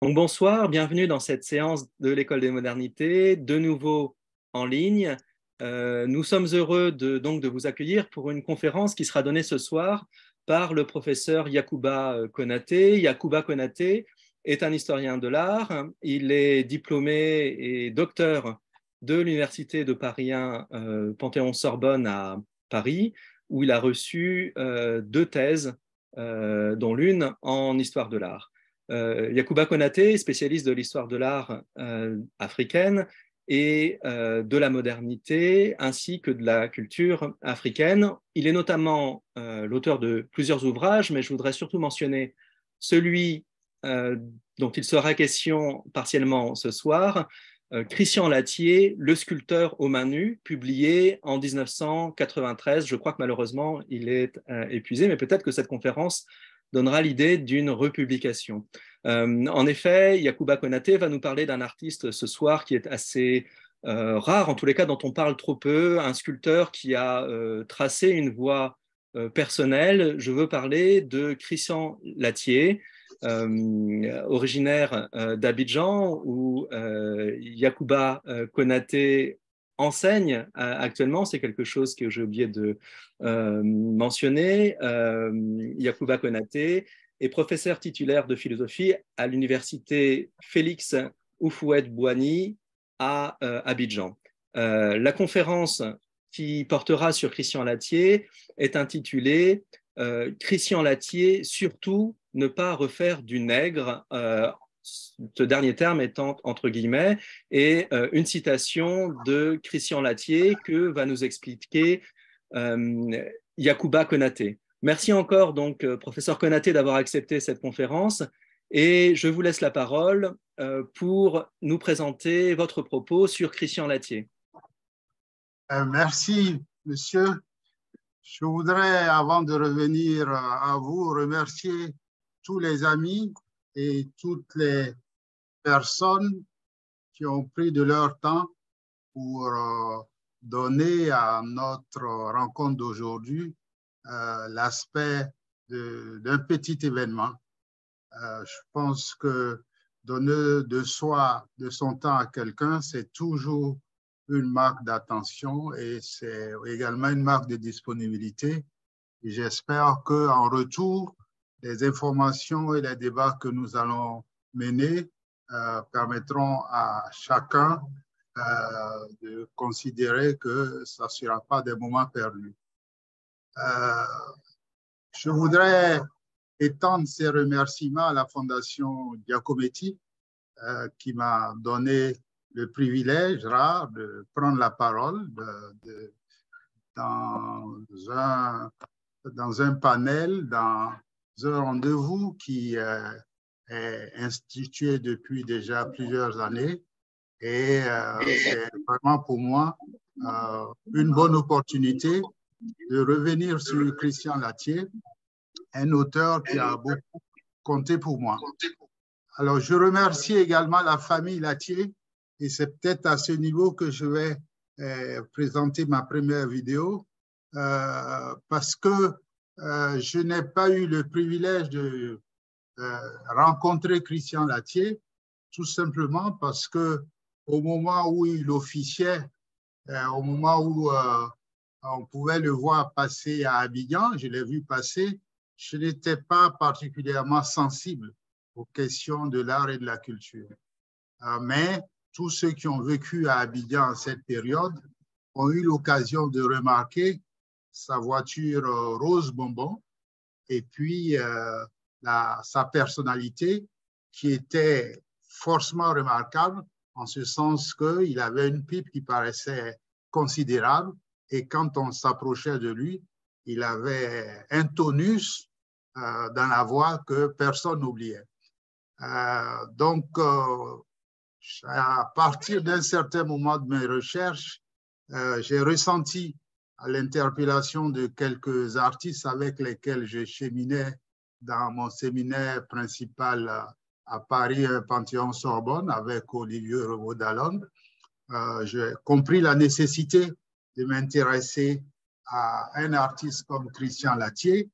Donc, bonsoir, bienvenue dans cette séance de l'École des modernités, de nouveau en ligne. Nous sommes heureux donc de vous accueillir pour une conférence qui sera donnée ce soir par le professeur Yacouba Konaté. Yacouba Konaté est un historien de l'art. Il est diplômé et docteur de l'Université de Paris 1 Panthéon-Sorbonne à Paris, où il a reçu deux thèses, dont l'une en histoire de l'art. Yacouba Konaté, spécialiste de l'histoire de l'art africaine et de la modernité, ainsi que de la culture africaine. Il est notamment l'auteur de plusieurs ouvrages, mais je voudrais surtout mentionner celui dont il sera question partiellement ce soir, Christian Lathier, Le sculpteur aux mains nues, publié en 1993. Je crois que malheureusement, il est épuisé, mais peut-être que cette conférence donnera l'idée d'une republication. En effet, Yacouba Konaté va nous parler d'un artiste ce soir qui est assez rare, en tous les cas dont on parle trop peu, un sculpteur qui a tracé une voie personnelle. Je veux parler de Christian Lathier, originaire d'Abidjan, où Yacouba Konaté enseigne actuellement. C'est quelque chose que j'ai oublié de mentionner. Yacouba Konaté est professeur titulaire de philosophie à l'université Félix Houphouët-Boigny à Abidjan. La conférence qui portera sur Christian Lathier est intitulée Christian Lathier, surtout ne pas refaire du nègre, ce dernier terme étant entre guillemets, et une citation de Christian Lathier que va nous expliquer Yacouba Konaté. Merci encore donc, professeur Konaté, d'avoir accepté cette conférence, et je vous laisse la parole pour nous présenter votre propos sur Christian Lathier. Merci, monsieur. Je voudrais, avant de revenir à vous, remercier tous les amis et toutes les personnes qui ont pris de leur temps pour donner à notre rencontre d'aujourd'hui l'aspect d'un petit événement. Je pense que donner de soi, de son temps à quelqu'un, c'est toujours une marque d'attention et c'est également une marque de disponibilité. Et j'espère qu'en retour, les informations et les débats que nous allons mener permettront à chacun de considérer que ça ne sera pas des moments perdus. Je voudrais étendre ces remerciements à la Fondation Giacometti qui m'a donné le privilège rare de prendre la parole dans un panel, dans un rendez-vous qui est institué depuis déjà plusieurs années. Et c'est vraiment pour moi une bonne opportunité de revenir sur Christian Lathier, un auteur qui a beaucoup compté pour moi. Alors, je remercie également la famille Lathier, et c'est peut-être à ce niveau que je vais présenter ma première vidéo, parce que je n'ai pas eu le privilège de rencontrer Christian Lathier, tout simplement parce que au moment où il officiait, au moment où on pouvait le voir passer à Abidjan, je l'ai vu passer, je n'étais pas particulièrement sensible aux questions de l'art et de la culture. Mais tous ceux qui ont vécu à Abidjan en cette période ont eu l'occasion de remarquer sa voiture rose bonbon et puis sa personnalité qui était forcément remarquable en ce sens qu'il avait une pipe qui paraissait considérable et quand on s'approchait de lui, il avait un tonus dans la voix que personne n'oubliait. Donc, à partir d'un certain moment de mes recherches, j'ai ressenti à l'interpellation de quelques artistes avec lesquels je cheminais dans mon séminaire principal à Paris, Panthéon-Sorbonne, avec Olivier Revaud-Dallon. J'ai compris la nécessité de m'intéresser à un artiste comme Christian Lathier.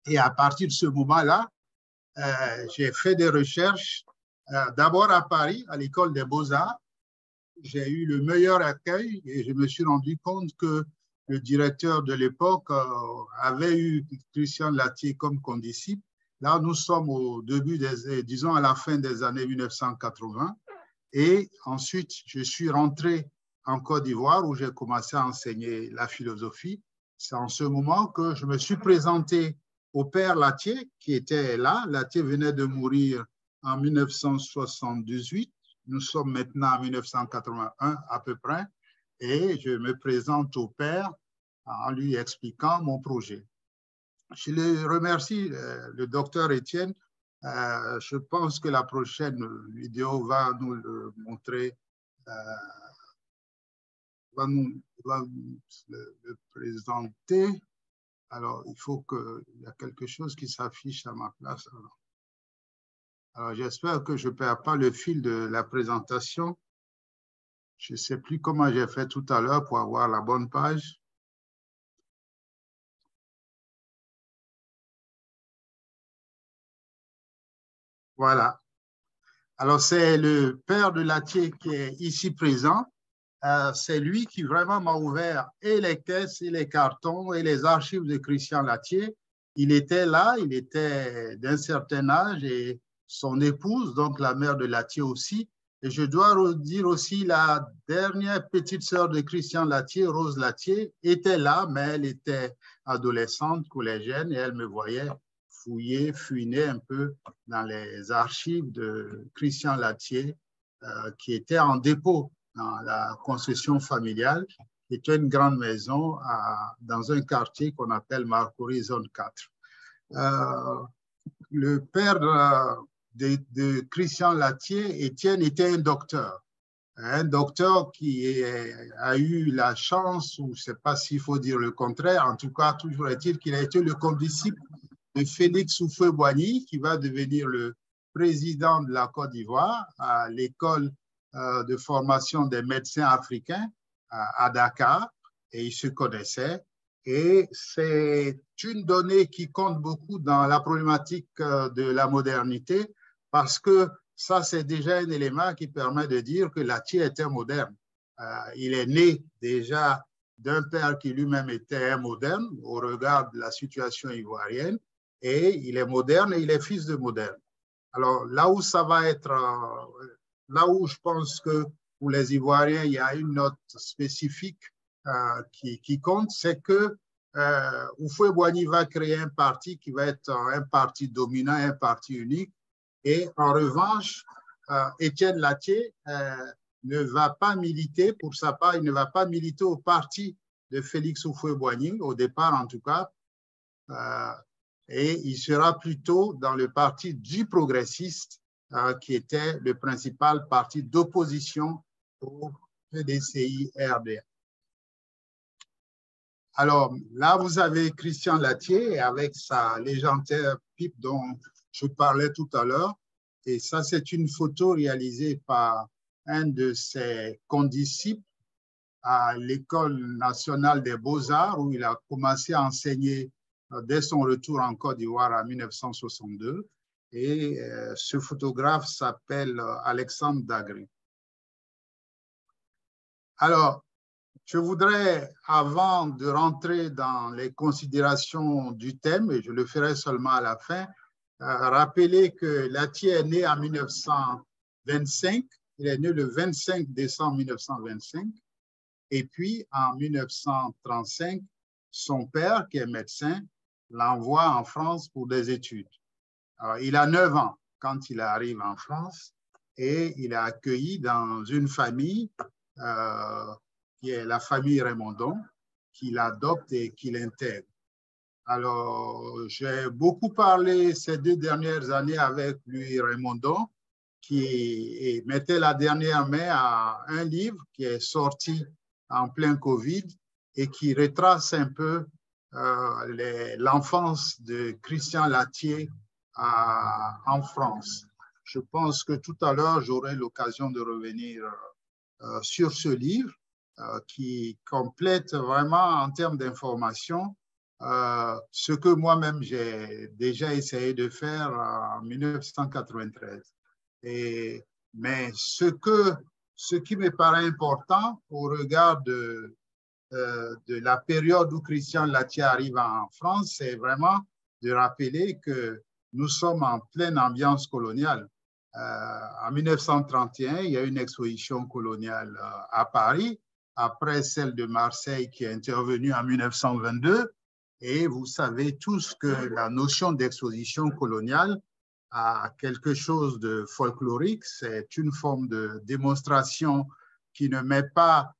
Et à partir de ce moment-là, j'ai fait des recherches D'abord à Paris, à l'école des Beaux-Arts. J'ai eu le meilleur accueil et je me suis rendu compte que le directeur de l'époque avait eu Christian Latier comme condisciple. Là, nous sommes au début disons à la fin des années 1980. Et ensuite, je suis rentré en Côte d'Ivoire où j'ai commencé à enseigner la philosophie. C'est en ce moment que je me suis présenté au père Latier qui était là. Latier venait de mourir en 1978. Nous sommes maintenant en 1981 à peu près. Et je me présente au père en lui expliquant mon projet. Je le remercie, le docteur Étienne. Je pense que la prochaine vidéo va nous le montrer, va le présenter. Alors, il faut qu'il y a quelque chose qui s'affiche à ma place. Alors j'espère que je ne perds pas le fil de la présentation. Je ne sais plus comment j'ai fait tout à l'heure pour avoir la bonne page. Voilà. Alors, c'est le père de Latier qui est ici présent. C'est lui qui vraiment m'a ouvert et les caisses et les cartons et les archives de Christian Latier. Il était là, il était d'un certain âge et son épouse, donc la mère de Latier aussi. Et je dois dire aussi la dernière petite sœur de Christian Latier, Rose Latier, était là, mais elle était adolescente, collégienne, et elle me voyait fouiller, fouiner un peu dans les archives de Christian Latier, qui était en dépôt dans la concession familiale, qui était une grande maison dans un quartier qu'on appelle Marcory Zone 4. Le père de Christian Latier, Étienne, était un docteur qui a eu la chance, ou je ne sais pas s'il faut dire le contraire, en tout cas, toujours est-il qu'il a été le condisciple de Félix Houphouët-Boigny, qui va devenir le président de la Côte d'Ivoire à l'école de formation des médecins africains à Dakar, et ils se connaissaient. Et c'est une donnée qui compte beaucoup dans la problématique de la modernité, parce que ça, c'est déjà un élément qui permet de dire que Latier était moderne. Il est né déjà d'un père qui lui-même était un moderne au regard de la situation ivoirienne, et il est moderne et il est fils de moderne. Alors là où ça va être, là où je pense que pour les Ivoiriens, il y a une note spécifique qui compte, c'est que Houphouët-Boigny va créer un parti qui va être un parti dominant, un parti unique. Et en revanche, Étienne Latier ne va pas militer, pour sa part, il ne va pas militer au parti de Félix Houphouët-Boigny, au départ en tout cas, et il sera plutôt dans le parti du progressiste, qui était le principal parti d'opposition au PDCI-RDA. Alors là, vous avez Christian Latier avec sa légendaire pipe dont je parlais tout à l'heure. Et ça, c'est une photo réalisée par un de ses condisciples à l'École nationale des beaux-arts, où il a commencé à enseigner dès son retour en Côte d'Ivoire en 1962. Et ce photographe s'appelle Alexandre Dagri. Alors, je voudrais, avant de rentrer dans les considérations du thème, et je le ferai seulement à la fin, rappeler que Latier est né en 1925. Il est né le 25 décembre 1925. Et puis, en 1935, son père, qui est médecin, l'envoie en France pour des études. Alors, il a 9 ans quand il arrive en France et il est accueilli dans une famille qui est la famille Raymondon, qui l'adopte et qui l'intègre. Alors, j'ai beaucoup parlé ces 2 dernières années avec lui, Raymondon, qui mettait la dernière main à un livre qui est sorti en plein Covid et qui retrace un peu l'enfance de Christian Latier en France. Je pense que tout à l'heure, j'aurai l'occasion de revenir sur ce livre qui complète vraiment en termes d'information ce que moi-même j'ai déjà essayé de faire en 1993. Mais ce qui me paraît important au regard de la période où Christian Latier arrive en France, c'est vraiment de rappeler que nous sommes en pleine ambiance coloniale. En 1931, il y a une exposition coloniale à Paris, après celle de Marseille qui est intervenue en 1922. Et vous savez tous que la notion d'exposition coloniale a quelque chose de folklorique. C'est une forme de démonstration qui ne met pas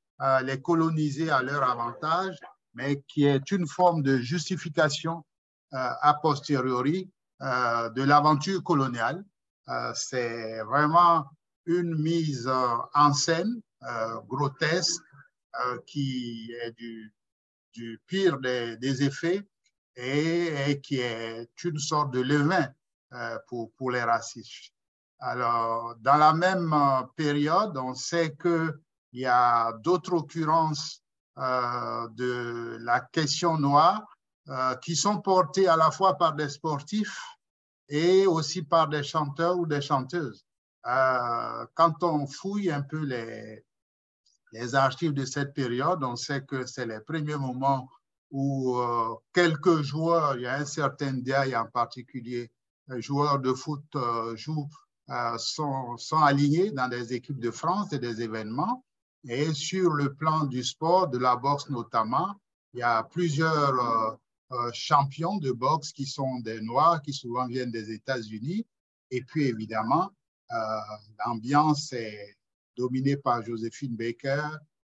les colonisés à leur avantage, mais qui est une forme de justification a posteriori de l'aventure coloniale. C'est vraiment une mise en scène grotesque qui est du pire des effets et qui est une sorte de levain pour les racistes. Alors, dans la même période, on sait qu'il y a d'autres occurrences de la question noire qui sont portées à la fois par des sportifs et aussi par des chanteurs ou des chanteuses. Quand on fouille un peu les archives de cette période, on sait que c'est les premiers moments où quelques joueurs, il y a un certain Ndiaye en particulier, joueurs de foot sont alignés dans des équipes de France et des événements. Et sur le plan du sport, de la boxe notamment, il y a plusieurs champions de boxe qui sont des Noirs, qui souvent viennent des États-Unis. Et puis évidemment, l'ambiance est dominée par Joséphine Baker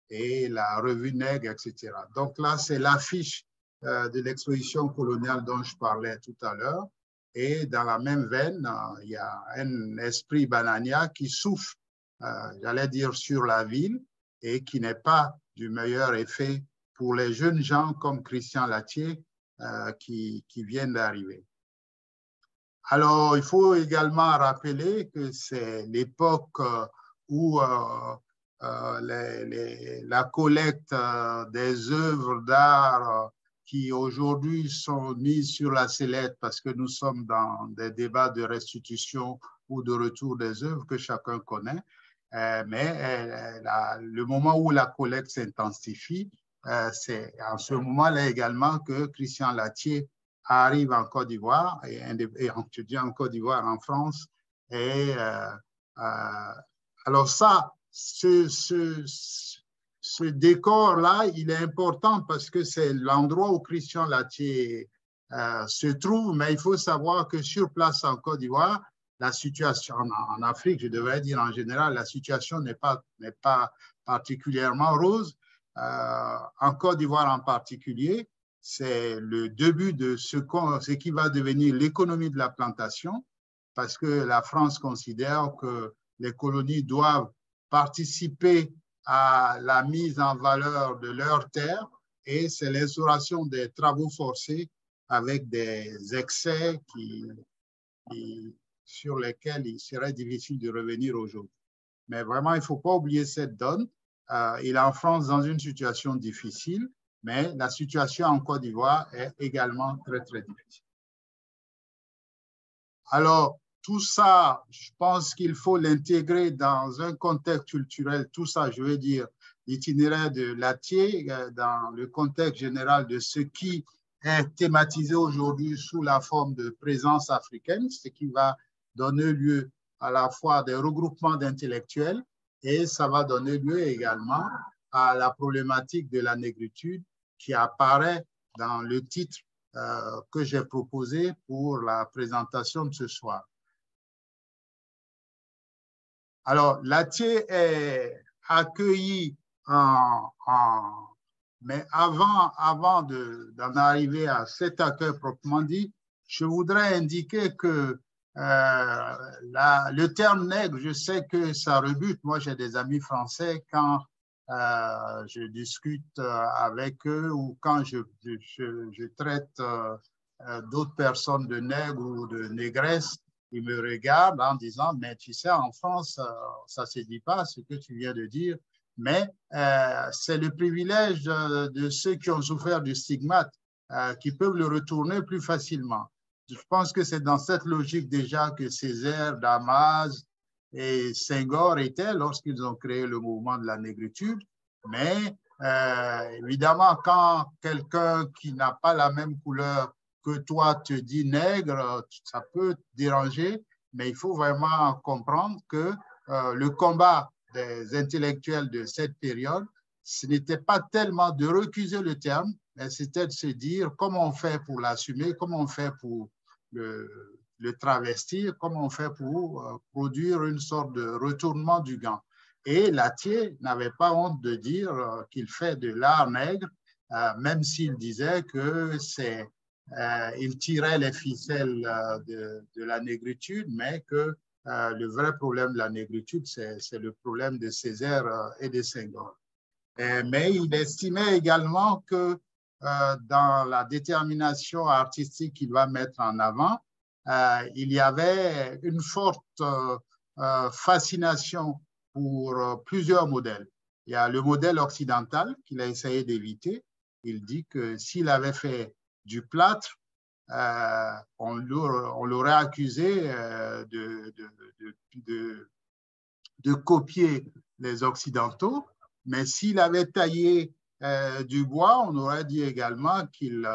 et la revue Nègre, etc. Donc là, c'est l'affiche de l'exposition coloniale dont je parlais tout à l'heure. Et dans la même veine, il y a un esprit banania qui souffle, j'allais dire, sur la ville et qui n'est pas du meilleur effet pour les jeunes gens comme Christian Latier qui viennent d'arriver. Alors, il faut également rappeler que c'est l'époque où la collecte des œuvres d'art qui aujourd'hui sont mises sur la sellette parce que nous sommes dans des débats de restitution ou de retour des œuvres que chacun connaît. Mais le moment où la collecte s'intensifie, c'est en ce moment-là également que Christian Latier arrive en Côte d'Ivoire, et étudie en Côte d'Ivoire, en France. Et alors ça, ce décor-là, il est important parce que c'est l'endroit où Christian Latier se trouve, mais il faut savoir que sur place en Côte d'Ivoire, la situation en Afrique, je devrais dire en général, la situation n'est pas particulièrement rose. En Côte d'Ivoire en particulier, c'est le début de ce qui va devenir l'économie de la plantation, parce que la France considère que les colonies doivent participer à la mise en valeur de leurs terres, et c'est l'instauration des travaux forcés avec des excès sur lesquels il serait difficile de revenir aujourd'hui. Mais vraiment, il ne faut pas oublier cette donne. Il est en France dans une situation difficile, mais la situation en Côte d'Ivoire est également très, très difficile. Alors, tout ça, je pense qu'il faut l'intégrer dans un contexte culturel. Tout ça, je veux dire, l'itinéraire de Latier dans le contexte général de ce qui est thématisé aujourd'hui sous la forme de présence africaine, ce qui va donner lieu à la fois à des regroupements d'intellectuels et ça va donner lieu également à la problématique de la négritude qui apparaît dans le titre que j'ai proposé pour la présentation de ce soir. Alors, Latier est accueilli mais avant d'en arriver à cet accueil proprement dit, je voudrais indiquer que le terme nègre, je sais que ça rebute. Moi, j'ai des amis français, quand je discute avec eux ou quand je traite d'autres personnes de nègres ou de négresses, ils me regardent en disant, mais tu sais, en France, ça ne se dit pas ce que tu viens de dire, mais c'est le privilège de ceux qui ont souffert du stigmate qui peuvent le retourner plus facilement. Je pense que c'est dans cette logique déjà que Césaire, Damas et Senghor était lorsqu'ils ont créé le mouvement de la négritude. Mais évidemment, quand quelqu'un qui n'a pas la même couleur que toi te dit nègre, ça peut te déranger, mais il faut vraiment comprendre que le combat des intellectuels de cette période, ce n'était pas tellement de recuser le terme, mais c'était de se dire comment on fait pour l'assumer, comment on fait pour le travestir, comment on fait pour produire une sorte de retournement du gant. Et Latier n'avait pas honte de dire qu'il fait de l'art nègre, même s'il disait que il tirait les ficelles de la négritude, mais que le vrai problème de la négritude, c'est le problème de Césaire et de Senghor. Mais il estimait également que dans la détermination artistique qu'il va mettre en avant, il y avait une forte fascination pour plusieurs modèles. Il y a le modèle occidental qu'il a essayé d'éviter. Il dit que s'il avait fait du plâtre, on l'aurait accusé de copier les Occidentaux, mais s'il avait taillé du bois, on aurait dit également qu'il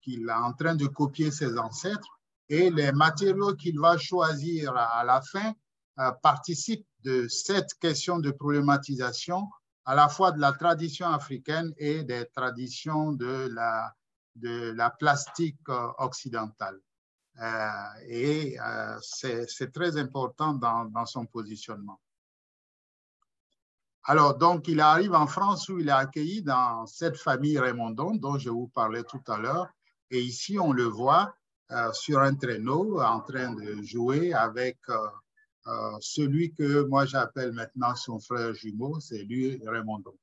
est en train de copier ses ancêtres, et les matériaux qu'il va choisir à la fin participent de cette question de problématisation à la fois de la tradition africaine et des traditions de la plastique occidentale. C'est très important dans son positionnement. Alors, donc, il arrive en France où il est accueilli dans cette famille Raymondon dont je vous parlais tout à l'heure. Et ici, on le voit sur un traîneau en train de jouer avec celui que moi j'appelle maintenant son frère jumeau, c'est lui, Raymondon.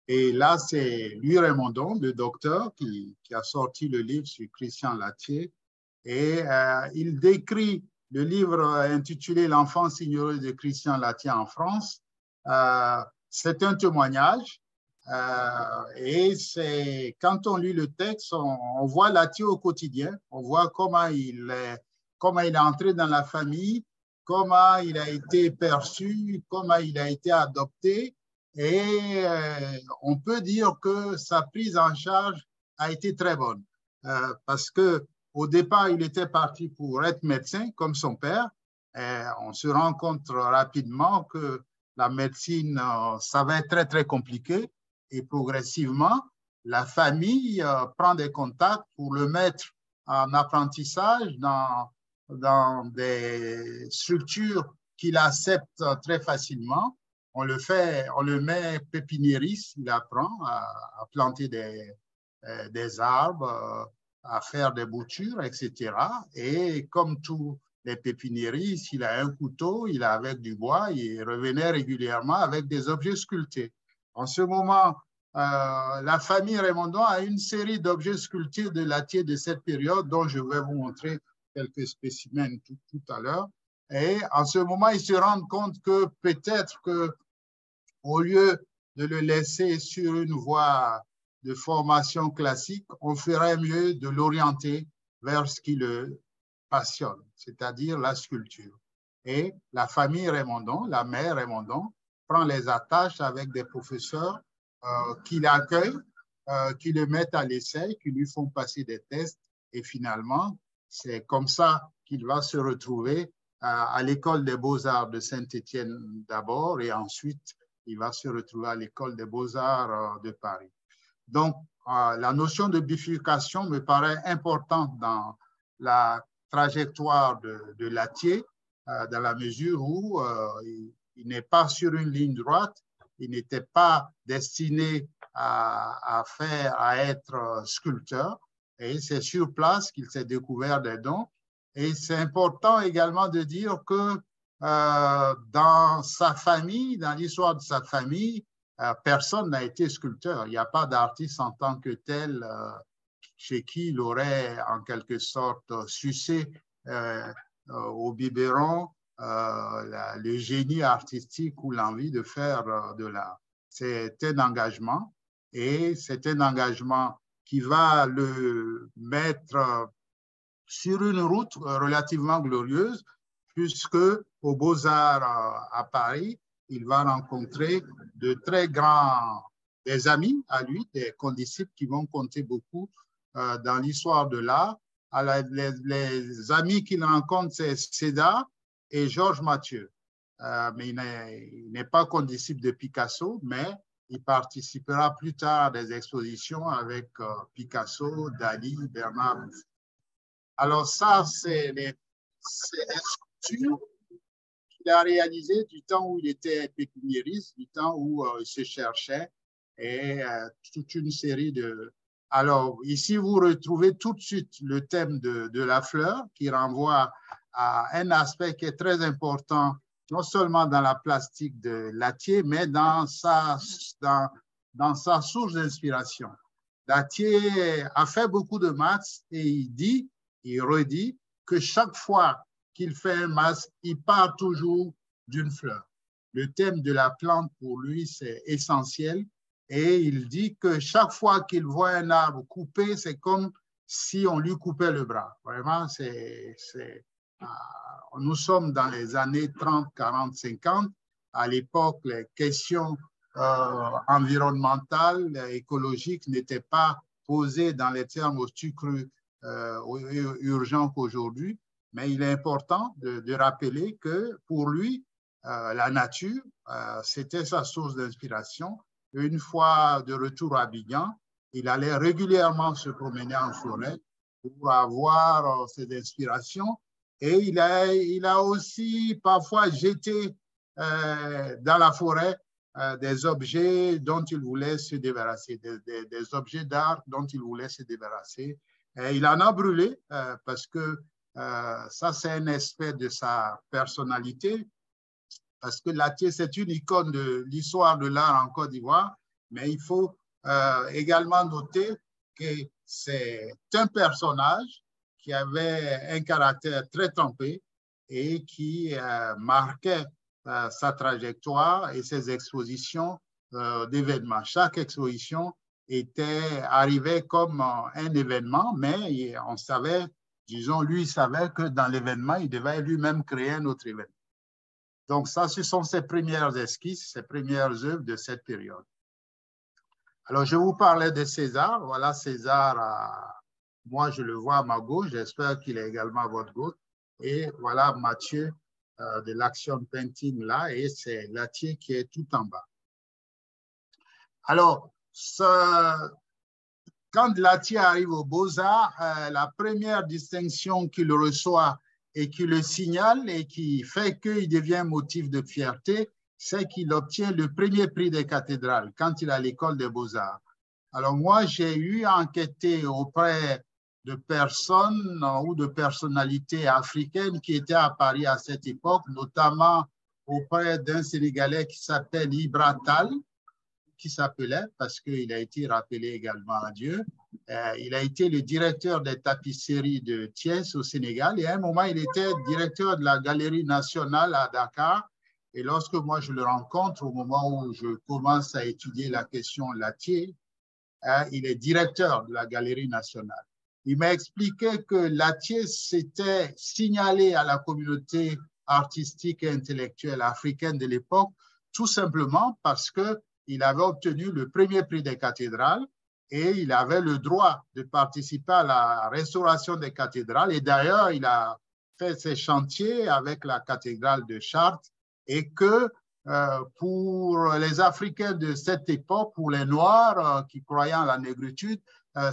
Et là, c'est lui, Raymondon, le docteur, qui a sorti le livre sur Christian Latier. Et il décrit le livre intitulé L'enfance ignorée de Christian Latier en France. C'est un témoignage. Et quand on lit le texte, on voit Latier au quotidien. On voit comment il est entré dans la famille, comment il a été perçu, comment il a été adopté. Et on peut dire que sa prise en charge a été très bonne. Parce que au départ, il était parti pour être médecin, comme son père. Et on se rend compte rapidement que la médecine, ça va être très, très compliqué. Et progressivement, la famille prend des contacts pour le mettre en apprentissage dans des structures qu'il accepte très facilement. On le met pépiniériste, il apprend à planter des arbres, à faire des boutures, etc. Et comme tous les pépiniéristes, il a un couteau, il a avec du bois, il revenait régulièrement avec des objets sculptés. En ce moment, la famille Raymondon a une série d'objets sculptés de Latier de cette période dont je vais vous montrer quelques spécimens tout à l'heure. Et en ce moment, ils se rendent compte que peut-être qu'au lieu de le laisser sur une voie de formation classique, on ferait mieux de l'orienter vers ce qui le passionne, c'est-à-dire la sculpture. Et la famille Raymondon, la mère Raymondon, prend les attaches avec des professeurs qui l'accueillent, qui le mettent à l'essai, qui lui font passer des tests. Et finalement, c'est comme ça qu'il va se retrouver à l'école des beaux-arts de Saint-Étienne d'abord, et ensuite, il va se retrouver à l'école des beaux-arts de Paris. Donc, la notion de bifurcation me paraît importante dans la trajectoire de Latier, dans la mesure où il n'est pas sur une ligne droite, il n'était pas destiné à être sculpteur, et c'est sur place qu'il s'est découvert des dons. Et c'est important également de dire que dans sa famille, dans l'histoire de sa famille, personne n'a été sculpteur. Il n'y a pas d'artiste en tant que tel chez qui il aurait en quelque sorte sucé au biberon le génie artistique ou l'envie de faire de l'art. C'est un engagement, et c'est un engagement qui va le mettre sur une route relativement glorieuse, puisque aux Beaux-Arts à Paris, il va rencontrer de très grands, des amis à lui, des condisciples qui vont compter beaucoup dans l'histoire de l'art. Les amis qu'il rencontre, c'est Cédar et Georges Mathieu. Mais il n'est pas condisciple de Picasso, mais il participera plus tard à des expositions avec Picasso, Dali, Bernard. Alors ça, c'est les sculptures qu'il a réalisées du temps où il était pécuniairiste, du temps où il se cherchait, et toute une série de... Alors, ici, vous retrouvez tout de suite le thème de la fleur qui renvoie à un aspect qui est très important, non seulement dans la plastique de Latier, mais dans sa source d'inspiration. Latier a fait beaucoup de maths et il redit que chaque fois qu'il fait un masque, il part toujours d'une fleur. Le thème de la plante, pour lui, c'est essentiel. Et il dit que chaque fois qu'il voit un arbre coupé, c'est comme si on lui coupait le bras. Vraiment, nous sommes dans les années 30, 40, 50. À l'époque, les questions environnementales, écologiques n'étaient pas posées dans les termes aussi crus, urgents qu'aujourd'hui. Mais il est important de rappeler que pour lui, la nature, c'était sa source d'inspiration. Une fois de retour à Abidjan, il allait régulièrement se promener en forêt pour avoir ses inspirations. Et il a aussi parfois jeté dans la forêt des objets dont il voulait se débarrasser, des objets d'art dont il voulait se débarrasser. Et il en a brûlé parce que ça, c'est un aspect de sa personnalité. Parce que Latier, c'est une icône de l'histoire de l'art en Côte d'Ivoire, mais il faut également noter que c'est un personnage qui avait un caractère très trempé et qui marquait sa trajectoire et ses expositions d'événements. Chaque exposition arrivait comme un événement, mais on savait, disons, lui, il savait que dans l'événement, il devait lui-même créer un autre événement. Donc, ça, ce sont ses premières esquisses, ses premières œuvres de cette période. Alors, je vous parlais de César. Voilà, César, moi, je le vois à ma gauche. J'espère qu'il est également à votre gauche. Et voilà Mathieu de l'Action Painting là, et c'est Latier qui est tout en bas. Alors, quand Latier arrive aux Beaux-Arts, la première distinction qu'il reçoit et qui le signale et qui fait qu'il devient motif de fierté, c'est qu'il obtient le premier prix des cathédrales quand il est à l'école des Beaux-Arts. Alors moi, j'ai eu à enquêter auprès de personnes ou de personnalités africaines qui étaient à Paris à cette époque, notamment auprès d'un Sénégalais qui s'appelle Ibra Tall, qui s'appelait, parce qu'il a été rappelé également à Dieu, il a été le directeur des tapisseries de Thiès au Sénégal et à un moment, il était directeur de la Galerie nationale à Dakar. Et lorsque moi, je le rencontre, au moment où je commence à étudier la question Latier, il est directeur de la Galerie nationale. Il m'a expliqué que Latier s'était signalé à la communauté artistique et intellectuelle africaine de l'époque, tout simplement parce qu'il avait obtenu le premier prix des cathédrales et il avait le droit de participer à la restauration des cathédrales. Et d'ailleurs, il a fait ses chantiers avec la cathédrale de Chartres et que pour les Africains de cette époque, pour les Noirs qui croyaient en la négritude,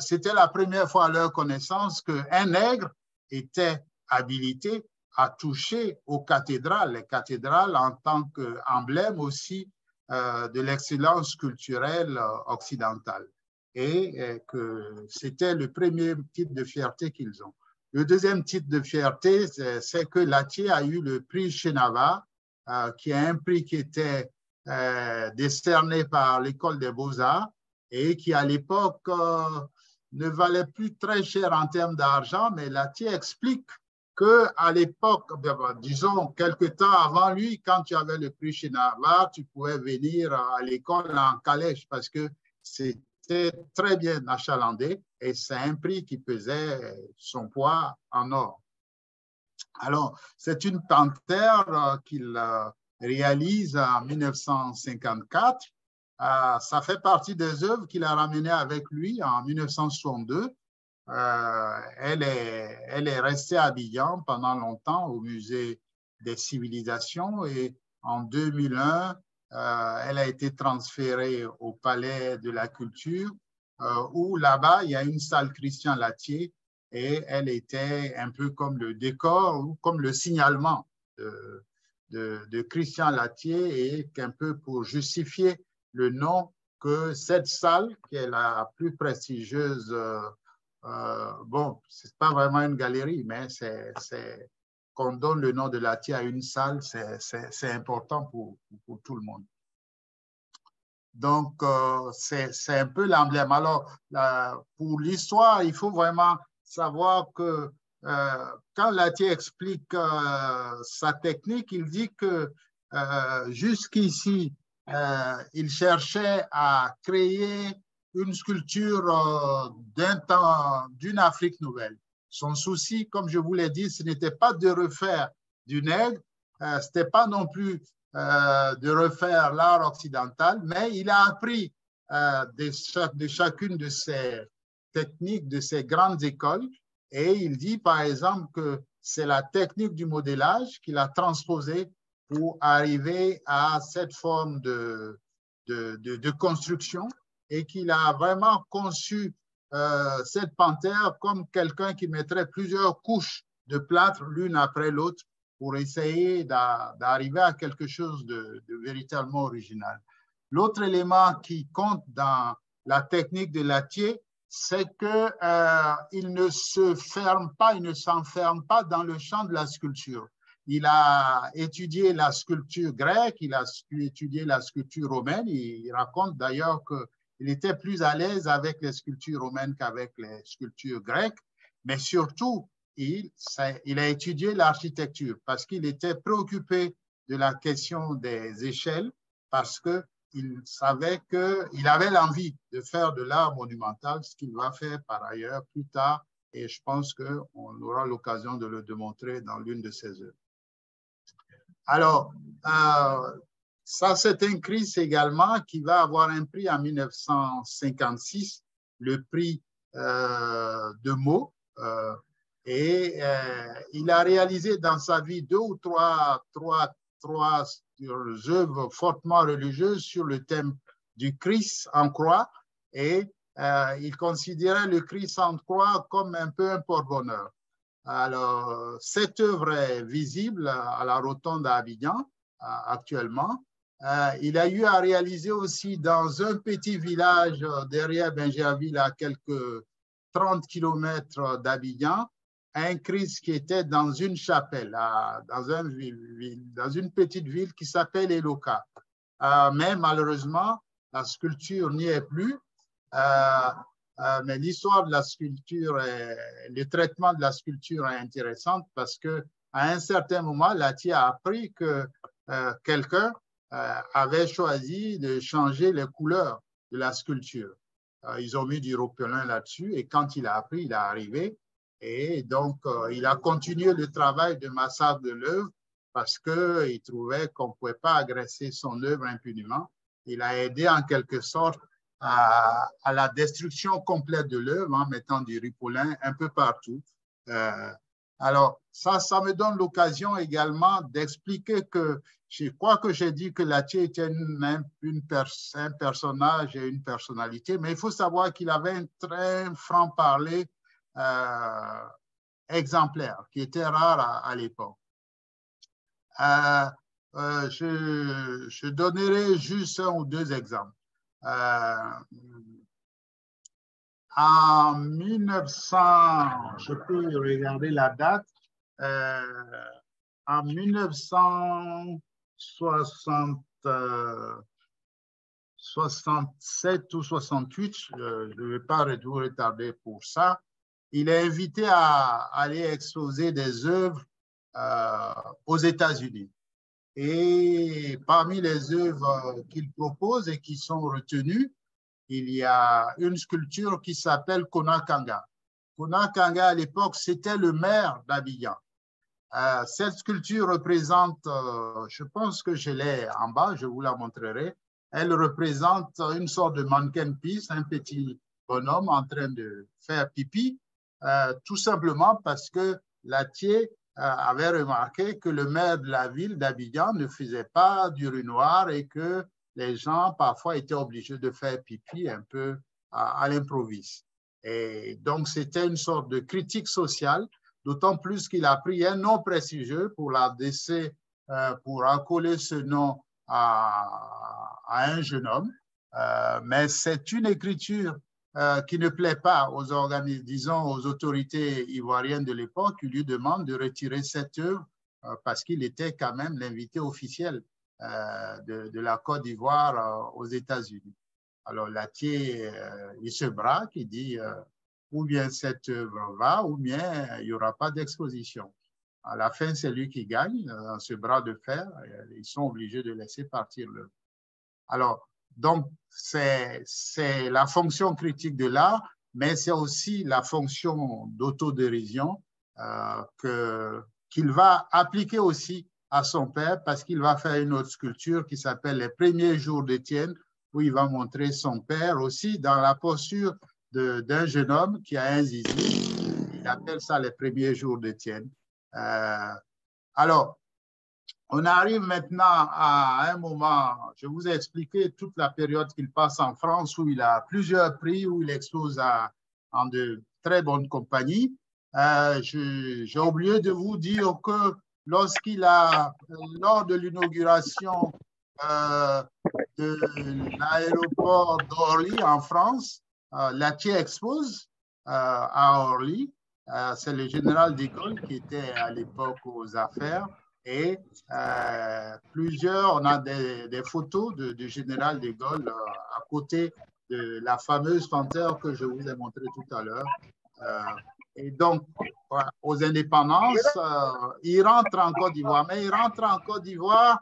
c'était la première fois à leur connaissance qu'un nègre était habilité à toucher aux cathédrales, les cathédrales en tant qu'emblème aussi de l'excellence culturelle occidentale. Et que c'était le premier titre de fierté qu'ils ont. Le deuxième titre de fierté, c'est que Latier a eu le prix Chenava, qui est un prix qui était décerné par l'École des Beaux-Arts et qui, à l'époque, ne valait plus très cher en termes d'argent, mais Latier explique qu'à l'époque, disons, quelques temps avant lui, quand tu avais le prix Chenava, tu pouvais venir à l'école en calèche parce que c'était était très bien achalandé et c'est un prix qui pesait son poids en or. Alors, c'est une panthère qu'il réalise en 1954. Ça fait partie des œuvres qu'il a ramenées avec lui en 1962. Elle est restée à Abidjan pendant longtemps au musée des civilisations et en 2001, elle a été transférée au Palais de la Culture où là-bas, il y a une salle Christian Latier et elle était un peu comme le décor ou comme le signalement de Christian Latier et qu'un peu pour justifier le nom que cette salle, qui est la plus prestigieuse, bon, c'est pas vraiment une galerie, mais c'est qu'on donne le nom de Latier à une salle, c'est important pour tout le monde. Donc, c'est un peu l'emblème. Alors, pour l'histoire, il faut vraiment savoir que quand Latier explique sa technique, il dit que jusqu'ici, il cherchait à créer une sculpture d'une Afrique nouvelle. Son souci, comme je vous l'ai dit, ce n'était pas de refaire du nègre, ce n'était pas non plus de refaire l'art occidental, mais il a appris de chacune de ces techniques, de ces grandes écoles, et il dit par exemple que c'est la technique du modélage qu'il a transposée pour arriver à cette forme de construction et qu'il a vraiment conçu cette panthère comme quelqu'un qui mettrait plusieurs couches de plâtre l'une après l'autre pour essayer d'arriver à quelque chose de véritablement original. L'autre élément qui compte dans la technique de Latier, c'est qu'il ne se ferme pas, il ne s'enferme pas dans le champ de la sculpture. Il a étudié la sculpture grecque, il a étudié la sculpture romaine. Il raconte d'ailleurs qu'il était plus à l'aise avec les sculptures romaines qu'avec les sculptures grecques, mais surtout, il a étudié l'architecture parce qu'il était préoccupé de la question des échelles, parce qu'il savait qu'il avait l'envie de faire de l'art monumental, ce qu'il va faire par ailleurs plus tard, et je pense qu'on aura l'occasion de le démontrer dans l'une de ses œuvres. Alors, ça c'est un Christ également qui va avoir un prix en 1956, le prix de Meaux. Et il a réalisé dans sa vie 2 ou 3 œuvres fortement religieuses sur le thème du Christ en croix. Et il considérait le Christ en croix comme un peu un porte-bonheur. Alors, cette œuvre est visible à la Rotonde à Abidjan actuellement. Il a eu à réaliser aussi dans un petit village derrière Bingerville, à quelques 30 km d'Abidjan, un Christ qui était dans une chapelle, dans une petite ville qui s'appelle Eloka. Mais malheureusement, la sculpture n'y est plus. Mais l'histoire de la sculpture, le traitement de la sculpture est intéressant parce qu'à un certain moment, Latier a appris que quelqu'un avait choisi de changer les couleurs de la sculpture. Ils ont mis du ropelin là-dessus et quand il a appris, il est arrivé. Et donc, il a continué le travail de massacre de l'œuvre parce qu'il trouvait qu'on ne pouvait pas agresser son œuvre impunément. Il a aidé en quelque sorte à la destruction complète de l'œuvre en mettant du ripolin un peu partout. Alors, ça me donne l'occasion également d'expliquer que je crois que j'ai dit que Latier était un personnage et une personnalité, mais il faut savoir qu'il avait un très franc-parler exemplaire, qui était rare à l'époque. Je donnerai juste 1 ou 2 exemples. En 1900, je peux regarder la date, en 1967 ou 68, je ne vais pas vous retarder pour ça, il est invité à aller exposer des œuvres aux États-Unis. Et parmi les œuvres qu'il propose et qui sont retenues, il y a une sculpture qui s'appelle Kona Kanga. Kona Kanga, à l'époque, c'était le maire d'Abidjan. Cette sculpture représente, je pense que je l'ai en bas, je vous la montrerai. Elle représente une sorte de mannequin piece, un petit bonhomme en train de faire pipi, tout simplement parce que Latier avait remarqué que le maire de la ville d'Abidjan ne faisait pas d'urinoir et que les gens parfois étaient obligés de faire pipi un peu à l'improviste. Et donc, c'était une sorte de critique sociale, d'autant plus qu'il a pris un nom prestigieux pour l'adresser, pour accoler ce nom à un jeune homme. Mais c'est une écriture qui ne plaît pas aux organismes, disons aux autorités ivoiriennes de l'époque, qui lui demandent de retirer cette œuvre parce qu'il était quand même l'invité officiel de la Côte d'Ivoire aux États-Unis. Alors Latier, il se braque, il dit ou bien cette œuvre va, ou bien il n'y aura pas d'exposition. À la fin, c'est lui qui gagne dans ce bras de fer. Ils sont obligés de laisser partir l'œuvre. Alors, donc, c'est la fonction critique de l'art, mais c'est aussi la fonction d'autodérision qu'il va appliquer aussi à son père parce qu'il va faire une autre sculpture qui s'appelle Les premiers jours d'Étienne, où il va montrer son père aussi dans la posture d'un jeune homme qui a un zizi. Il appelle ça Les premiers jours d'Étienne. Alors, on arrive maintenant à un moment, je vous ai expliqué toute la période qu'il passe en France où il a plusieurs prix, où il expose en de très bonnes compagnies. J'ai oublié de vous dire que lors de l'inauguration de l'aéroport d'Orly en France, Latier expose à Orly. C'est le général de Gaulle qui était à l'époque aux affaires. Et on a des photos du général de Gaulle à côté de la fameuse panthère que je vous ai montrée tout à l'heure. Et donc, aux indépendances, il rentre en Côte d'Ivoire. Mais il rentre en Côte d'Ivoire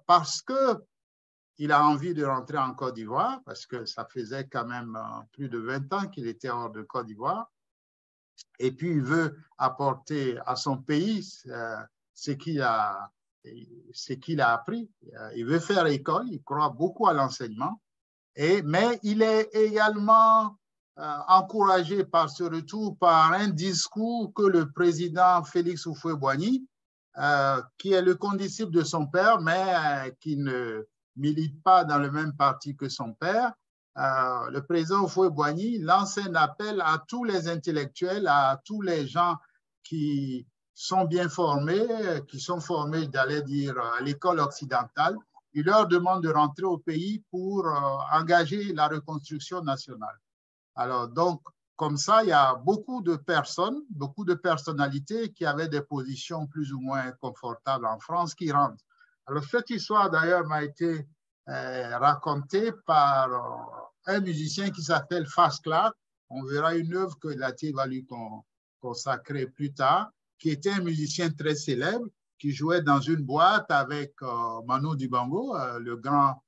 parce qu'il a envie de rentrer en Côte d'Ivoire, parce que ça faisait quand même plus de 20 ans qu'il était hors de Côte d'Ivoire. Et puis, il veut apporter à son pays ce qu'il a appris. Il veut faire école, il croit beaucoup à l'enseignement, mais il est également encouragé par ce retour par un discours que le président Félix Houphouët-Boigny, qui est le condisciple de son père, mais qui ne milite pas dans le même parti que son père, le président Houphouët-Boigny lance un appel à tous les intellectuels, à tous les gens qui sont bien formés, qui sont formés, j'allais dire, à l'école occidentale. Il leur demande de rentrer au pays pour engager la reconstruction nationale. Alors, donc, comme ça, il y a beaucoup de personnes, beaucoup de personnalités qui avaient des positions plus ou moins confortables en France qui rentrent. Alors, cette histoire, d'ailleurs, m'a été racontée par un musicien qui s'appelle Fast Clark. On verra une œuvre que Latier va lui consacrer plus tard, qui était un musicien très célèbre, qui jouait dans une boîte avec Manu Dibango, le grand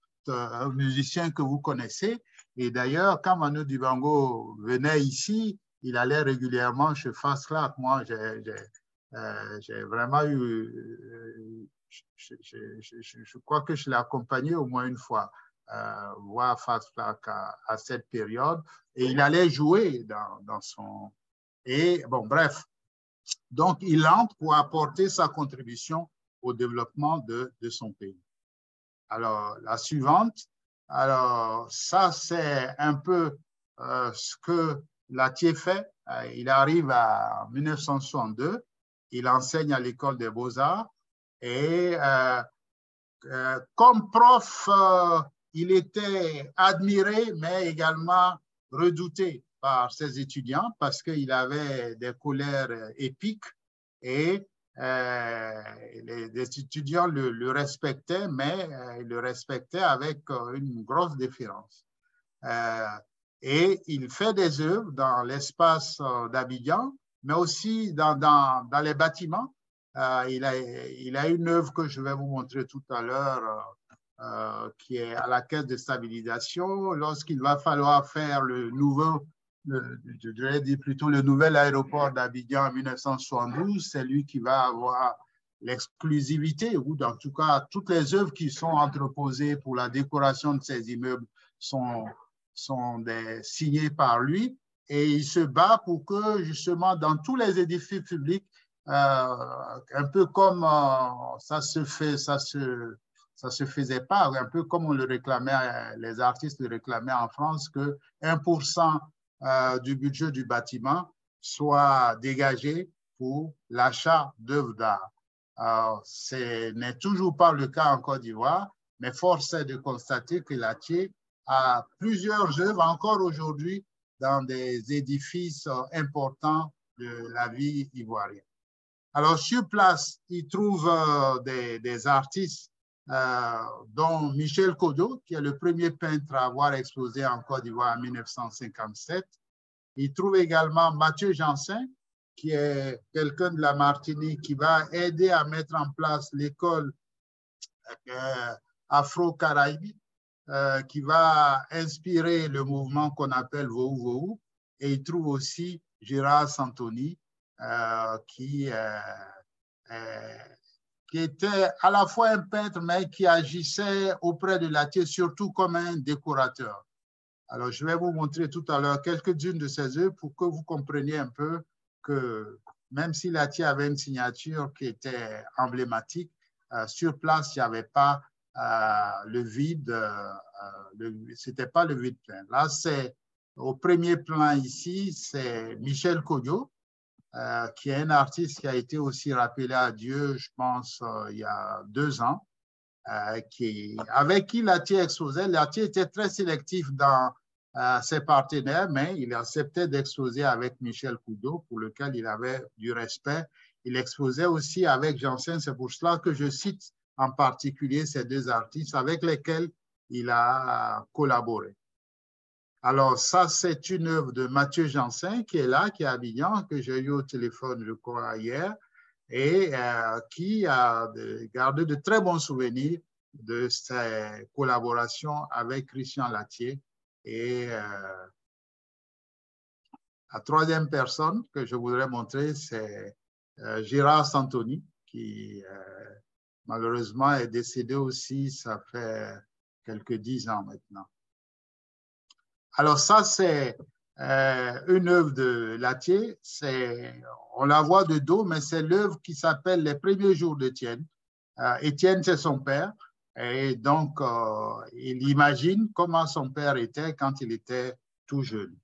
musicien que vous connaissez. Et d'ailleurs, quand Manu Dibango venait ici, il allait régulièrement chez Fast Clark. Moi, j'ai vraiment eu... Je crois que je l'ai accompagné au moins une fois voir Fast Clark à cette période. Et il allait jouer dans son... Et bon, bref. Donc, il entre pour apporter sa contribution au développement de son pays. Alors, la suivante. Alors, ça, c'est un peu ce que Latier fait. Il arrive en 1962. Il enseigne à l'école des Beaux-Arts. Et comme prof, il était admiré, mais également redouté par ses étudiants parce qu'il avait des colères épiques et les étudiants le respectaient, mais ils le respectaient avec une grosse déférence. Et il fait des œuvres dans l'espace d'Abidjan, mais aussi dans les bâtiments. Il a une œuvre que je vais vous montrer tout à l'heure qui est à la caisse de stabilisation. Lorsqu'il va falloir faire le nouveau, je dirais dire plutôt le nouvel aéroport d'Abidjan en 1972, c'est lui qui va avoir l'exclusivité, ou en tout cas, toutes les œuvres qui sont entreposées pour la décoration de ces immeubles sont signées par lui. Et il se bat pour que, justement, dans tous les édifices publics, un peu comme ça se faisait pas, un peu comme on le réclamait, les artistes le réclamaient en France, que 1% du budget du bâtiment soit dégagé pour l'achat d'œuvres d'art. Ce n'est toujours pas le cas en Côte d'Ivoire, mais force est de constater que Latier a plusieurs œuvres encore aujourd'hui dans des édifices importants de la vie ivoirienne. Alors, sur place, il trouve des artistes, dont Michel Kodo, qui est le premier peintre à avoir exposé en Côte d'Ivoire en 1957. Il trouve également Mathieu Jansin, qui est quelqu'un de la Martinique qui va aider à mettre en place l'école afro-caraïbe, qui va inspirer le mouvement qu'on appelle Vohou Vohou. Et il trouve aussi Gérard Santoni, qui était à la fois un peintre, mais qui agissait auprès de Latier surtout comme un décorateur. Alors, je vais vous montrer tout à l'heure quelques-unes de ces œuvres pour que vous compreniez un peu que même si Latier avait une signature qui était emblématique, sur place, il n'y avait pas le vide, c'était pas le vide plein. Là, c'est au premier plan ici, c'est Michel Kodo, qui est un artiste qui a été aussi rappelé à Dieu, je pense, il y a 2 ans, avec qui Latier exposait. Latier était très sélectif dans ses partenaires, mais il acceptait d'exposer avec Michel Kodo, pour lequel il avait du respect. Il exposait aussi avec Jansin, c'est pour cela que je cite en particulier ces 2 artistes avec lesquels il a collaboré. Alors, ça, c'est une œuvre de Mathieu Jansin qui est là, qui est à Abidjan, que j'ai eu au téléphone, je crois, hier, et qui a gardé de très bons souvenirs de ses collaborations avec Christian Latier. Et la troisième personne que je voudrais montrer, c'est Gérard Santoni, qui malheureusement est décédé aussi, ça fait quelques 10 ans maintenant. Alors ça, c'est une œuvre de Latier. On la voit de dos, mais c'est l'œuvre qui s'appelle Les premiers jours d'Étienne. Étienne, c'est son père. Et donc, il imagine comment son père était quand il était tout jeune.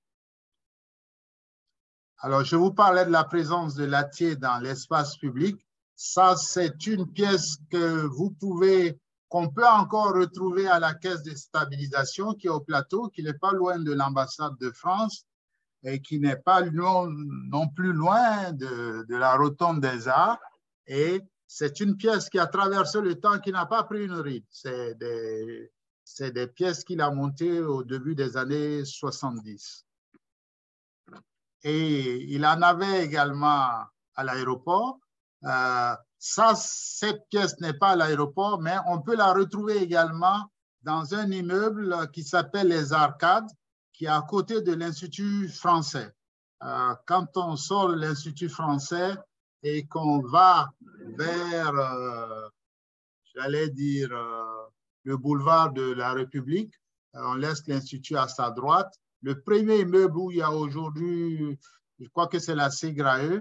Alors, je vous parlais de la présence de Latier dans l'espace public. Ça, c'est une pièce qu'on peut encore retrouver à la caisse de stabilisation qui est au plateau, qui n'est pas loin de l'ambassade de France et qui n'est pas non plus loin de la rotonde des Arts. Et c'est une pièce qui a traversé le temps, qui n'a pas pris une ride. C'est des pièces qu'il a montées au début des années 70. Et il en avait également à l'aéroport. Cette pièce n'est pas à l'aéroport, mais on peut la retrouver également dans un immeuble qui s'appelle Les Arcades, qui est à côté de l'Institut français. Quand on sort de l'Institut français et qu'on va vers, j'allais dire, le boulevard de la République, on laisse l'Institut à sa droite. Le premier immeuble où il y a aujourd'hui, je crois que c'est la CGRAE,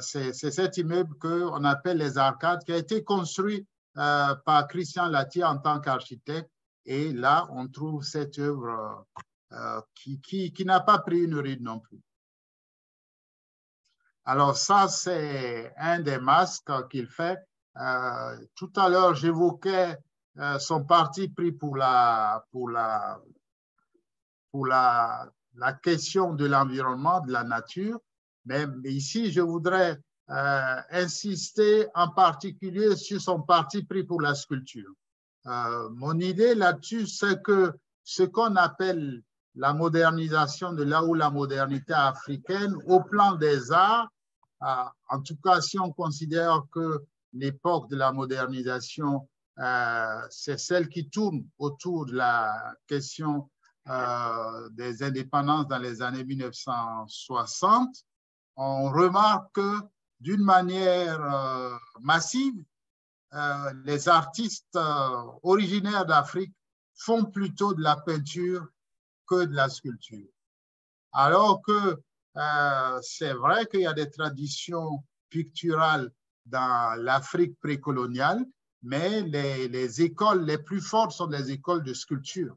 c'est cet immeuble qu'on appelle Les Arcades, qui a été construit par Christian Latier en tant qu'architecte. Et là, on trouve cette œuvre qui n'a pas pris une ride non plus. Alors ça, c'est un des masques qu'il fait. Tout à l'heure, j'évoquais son parti pris pour la question de l'environnement, de la nature. Mais ici, je voudrais insister en particulier sur son parti pris pour la sculpture. Mon idée là-dessus, c'est que ce qu'on appelle la modernisation de là où la modernité africaine, au plan des arts, en tout cas si on considère que l'époque de la modernisation c'est celle qui tourne autour de la question des indépendances dans les années 1960. On remarque que d'une manière massive, les artistes originaires d'Afrique font plutôt de la peinture que de la sculpture. Alors que c'est vrai qu'il y a des traditions picturales dans l'Afrique précoloniale, mais les écoles les plus fortes sont les écoles de sculpture.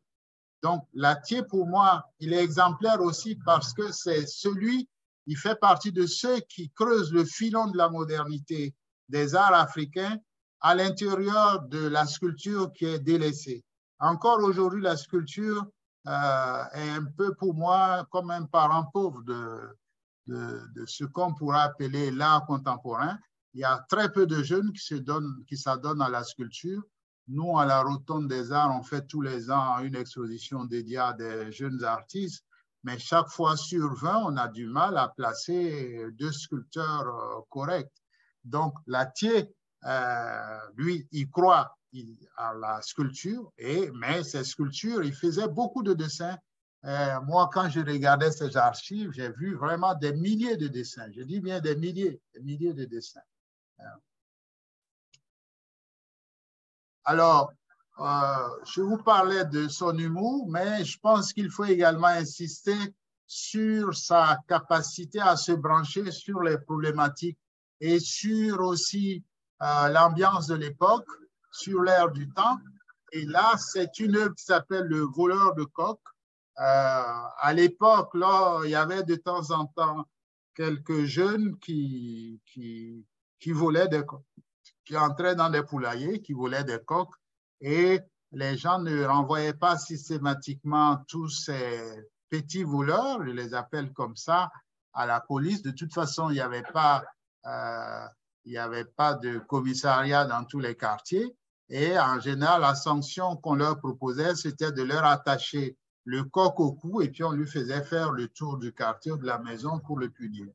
Donc, Latier, pour moi, il est exemplaire aussi parce que c'est celui, il fait partie de ceux qui creusent le filon de la modernité des arts africains à l'intérieur de la sculpture qui est délaissée. Encore aujourd'hui, la sculpture est un peu pour moi comme un parent pauvre de ce qu'on pourrait appeler l'art contemporain. Il y a très peu de jeunes qui s'adonnent à la sculpture. Nous, à la Rotonde des Arts, on fait tous les ans une exposition dédiée à des jeunes artistes, mais chaque fois sur 20, on a du mal à placer 2 sculpteurs corrects. Donc, Latier, lui, il croit à la sculpture, mais ces sculptures, il faisait beaucoup de dessins. Moi, quand je regardais ces archives, j'ai vu vraiment des milliers de dessins. Je dis bien des milliers de dessins. Alors, je vous parlais de son humour, mais je pense qu'il faut également insister sur sa capacité à se brancher sur les problématiques et sur aussi l'ambiance de l'époque, sur l'air du temps. Et là, c'est une œuvre qui s'appelle Le voleur de coq. À l'époque, là, il y avait de temps en temps quelques jeunes qui volaient des coqs, qui entraient dans des poulaillers, qui volaient des coqs, et les gens ne renvoyaient pas systématiquement tous ces petits voleurs, je les appelle comme ça, à la police. De toute façon, il n'y avait pas de commissariat dans tous les quartiers. Et en général, la sanction qu'on leur proposait, c'était de leur attacher le coq au cou et puis on lui faisait faire le tour du quartier ou de la maison pour le punir.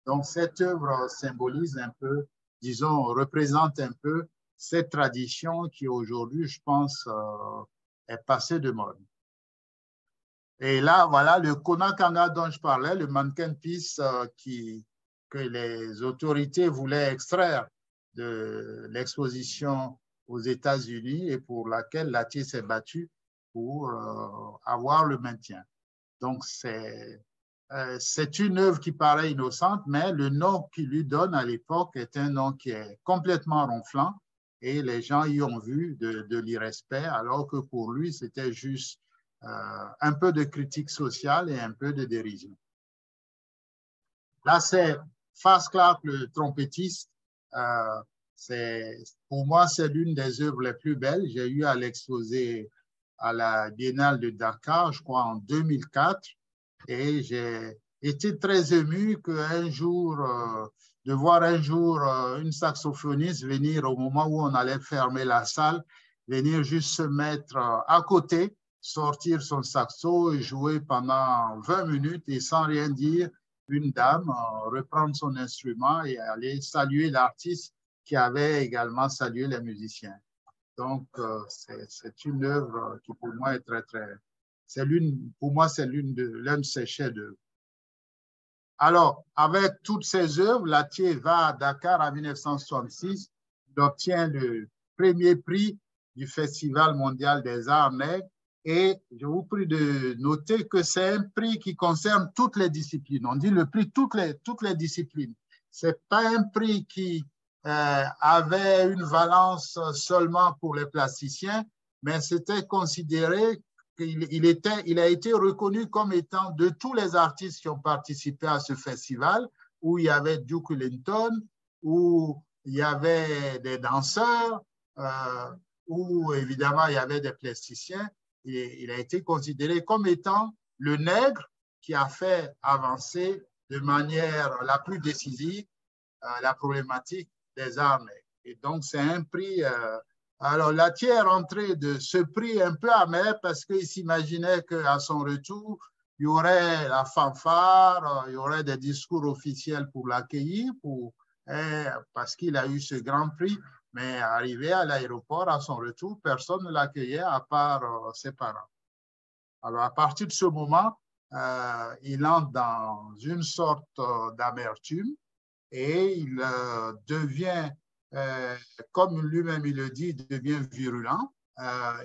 Donc, cette œuvre symbolise un peu, disons, représente un peu cette tradition qui aujourd'hui, je pense, est passée de mode. Et là, voilà le Konakanga dont je parlais, le mannequin piece que les autorités voulaient extraire de l'exposition aux États-Unis et pour laquelle Latier s'est battu pour avoir le maintien. Donc, c'est une œuvre qui paraît innocente, mais le nom qu'il lui donne à l'époque est un nom qui est complètement ronflant et les gens y ont vu de l'irrespect, alors que pour lui, c'était juste un peu de critique sociale et un peu de dérision. Là, c'est Faz Clarke, le trompettiste. Pour moi, c'est l'une des œuvres les plus belles. J'ai eu à l'exposer à la Biennale de Dakar, je crois, en 2004. Et j'ai été très ému de voir un jour une saxophoniste venir au moment où on allait fermer la salle, venir juste se mettre à côté, sortir son saxo et jouer pendant 20 minutes et sans rien dire, une dame reprendre son instrument et aller saluer l'artiste qui avait également salué les musiciens. Donc, c'est une œuvre qui pour moi est très, très... Pour moi, c'est l'un de ses chefs-d'œuvre. Alors, avec toutes ces œuvres, Latier va à Dakar en 1966. Il obtient le premier prix du Festival mondial des arts nègres. Et je vous prie de noter que c'est un prix qui concerne toutes les disciplines. On dit le prix toutes les disciplines. Ce n'est pas un prix qui avait une valence seulement pour les plasticiens, mais c'était considéré il a été reconnu comme étant de tous les artistes qui ont participé à ce festival, où il y avait Duke Ellington, où il y avait des danseurs, où évidemment il y avait des plasticiens. Il a été considéré comme étant le nègre qui a fait avancer de manière la plus décisive la problématique des arts nègres. Et donc, c'est un prix... Alors, Latier est rentré de ce prix un peu amer parce qu'il s'imaginait qu'à son retour, il y aurait la fanfare, il y aurait des discours officiels pour l'accueillir, parce qu'il a eu ce grand prix. Mais arrivé à l'aéroport, à son retour, personne ne l'accueillait à part ses parents. Alors, à partir de ce moment, il entre dans une sorte d'amertume et il devient, comme lui-même il le dit, il devient virulent.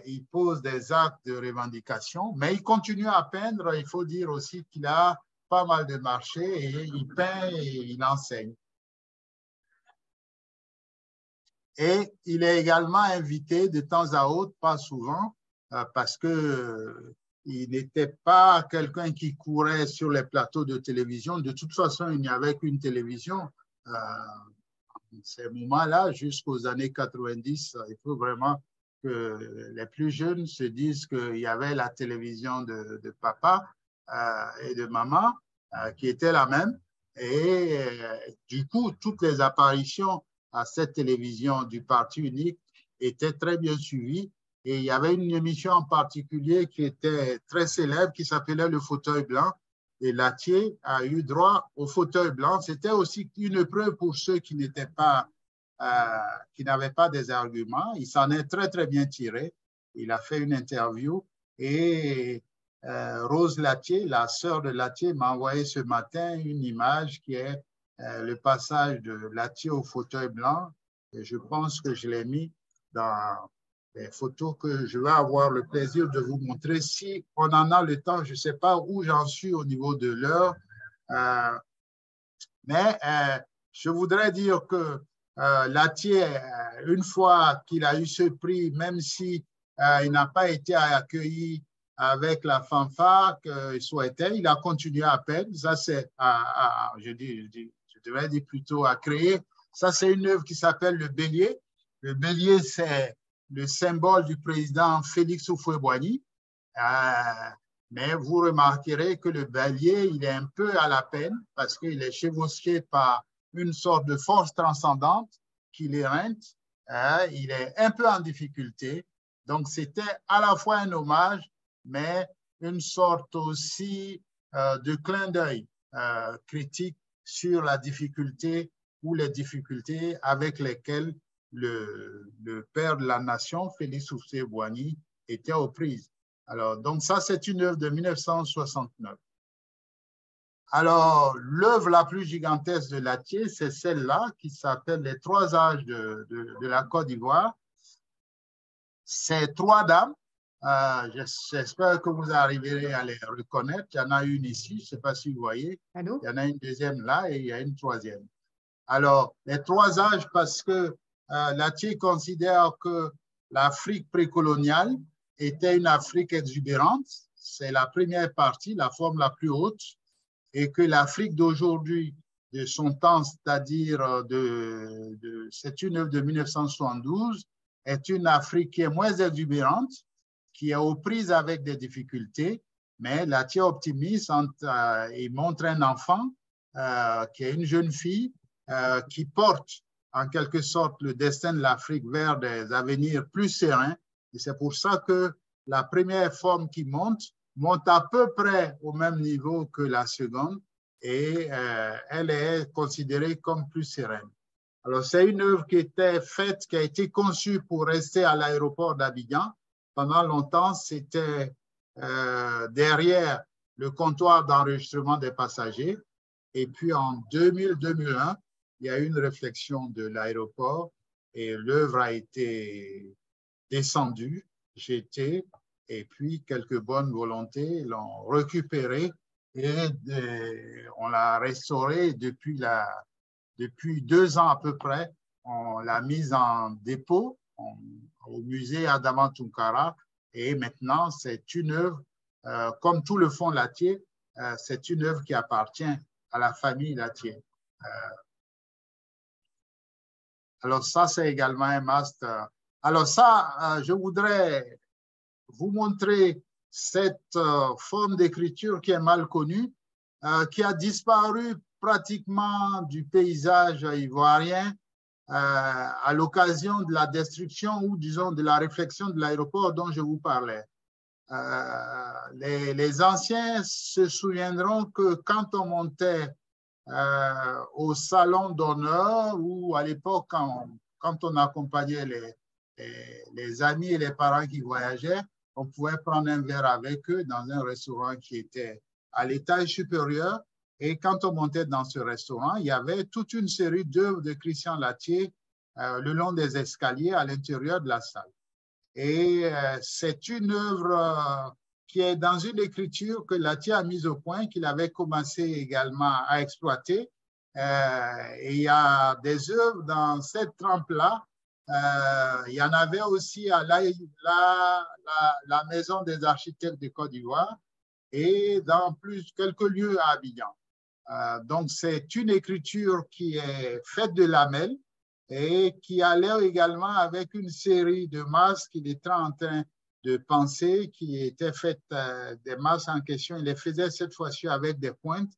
Il pose des actes de revendication, mais il continue à peindre. Il faut dire aussi qu'il a pas mal de marchés et il peint et il enseigne. Et il est également invité de temps à autre, pas souvent, parce que il n'était pas quelqu'un qui courait sur les plateaux de télévision. De toute façon, il n'y avait qu'une télévision. Ces moments-là, jusqu'aux années 90, il faut vraiment que les plus jeunes se disent qu'il y avait la télévision de papa et de maman qui était la même. Et du coup, toutes les apparitions à cette télévision du Parti unique étaient très bien suivies. Et il y avait une émission en particulier qui était très célèbre qui s'appelait Le Fauteuil blanc. Et Lathier a eu droit au fauteuil blanc. C'était aussi une preuve pour ceux qui n'étaient pas, qui n'avaient pas des arguments. Il s'en est très, très bien tiré. Il a fait une interview et Rose Lathier, la sœur de Lathier, m'a envoyé ce matin une image qui est le passage de Lathier au fauteuil blanc. Et je pense que je l'ai mis dans les photos que je vais avoir le plaisir de vous montrer. Si on en a le temps, je ne sais pas où j'en suis au niveau de l'heure, mais je voudrais dire que Lathier, une fois qu'il a eu ce prix, même si il n'a pas été accueilli avec la fanfare qu'il souhaitait, il a continué à peine. Ça, c'est, je devrais dire plutôt à créer. Ça, c'est une œuvre qui s'appelle Le Bélier. Le bélier, c'est le symbole du président Félix Houphouët-Boigny. Mais vous remarquerez que le bélier, il est un peu à la peine parce qu'il est chevauché par une sorte de force transcendante qui l'éreinte. Il est un peu en difficulté. Donc, c'était à la fois un hommage, mais une sorte aussi de clin d'œil critique sur la difficulté ou les difficultés avec lesquelles le père de la nation, Félix Houphouët-Boigny, était aux prises. Alors, donc ça, c'est une œuvre de 1969. Alors, l'œuvre la plus gigantesque de Lathier, c'est celle-là qui s'appelle Les Trois âges de la Côte d'Ivoire. C'est trois dames. J'espère que vous arriverez à les reconnaître. Il y en a une ici, je ne sais pas si vous voyez. Allô? Il y en a une deuxième là et il y a une troisième. Alors, les trois âges, parce que Lathier considère que l'Afrique précoloniale était une Afrique exubérante. C'est la première partie, la forme la plus haute, et que l'Afrique d'aujourd'hui, de son temps, c'est-à-dire c'est une œuvre de 1972, est une Afrique qui est moins exubérante, qui est aux prises avec des difficultés, mais Lathier optimiste et montre un enfant qui est une jeune fille qui porte en quelque sorte le destin de l'Afrique vers des avenirs plus sereins. Et c'est pour ça que la première forme qui monte à peu près au même niveau que la seconde et elle est considérée comme plus sereine. Alors, c'est une œuvre qui était faite, qui a été conçue pour rester à l'aéroport d'Abidjan. Pendant longtemps, c'était derrière le comptoir d'enregistrement des passagers. Et puis, en 2000-2001, il y a eu une réflexion de l'aéroport et l'œuvre a été descendue, jetée, et puis quelques bonnes volontés l'ont récupérée et on l'a restaurée depuis 2 ans à peu près. On l'a mise en dépôt au musée Adama Tunkara et maintenant c'est une œuvre, comme tout le fonds Lathier, c'est une œuvre qui appartient à la famille Lathier. Alors ça, c'est également un master. Alors ça, je voudrais vous montrer cette forme d'écriture qui est mal connue, qui a disparu pratiquement du paysage ivoirien à l'occasion de la destruction ou disons de la réflexion de l'aéroport dont je vous parlais. Les anciens se souviendront que quand on montait au salon d'honneur ou à l'époque quand on accompagnait les amis et les parents qui voyageaient, on pouvait prendre un verre avec eux dans un restaurant qui était à l'étage supérieur. Et quand on montait dans ce restaurant, il y avait toute une série d'œuvres de Christian Lathier le long des escaliers à l'intérieur de la salle. Et c'est une œuvre qui est dans une écriture que Lathier a mise au point, qu'il avait commencé également à exploiter. Et il y a des œuvres dans cette trempe-là. Il y en avait aussi à la Maison des architectes de Côte d'Ivoire et dans quelques lieux à Abidjan. Donc, c'est une écriture qui est faite de lamelles et qui a l'air également avec une série de masses qu'il était en train de penser, qui étaient faites des masses en question. Il les faisait cette fois-ci avec des pointes.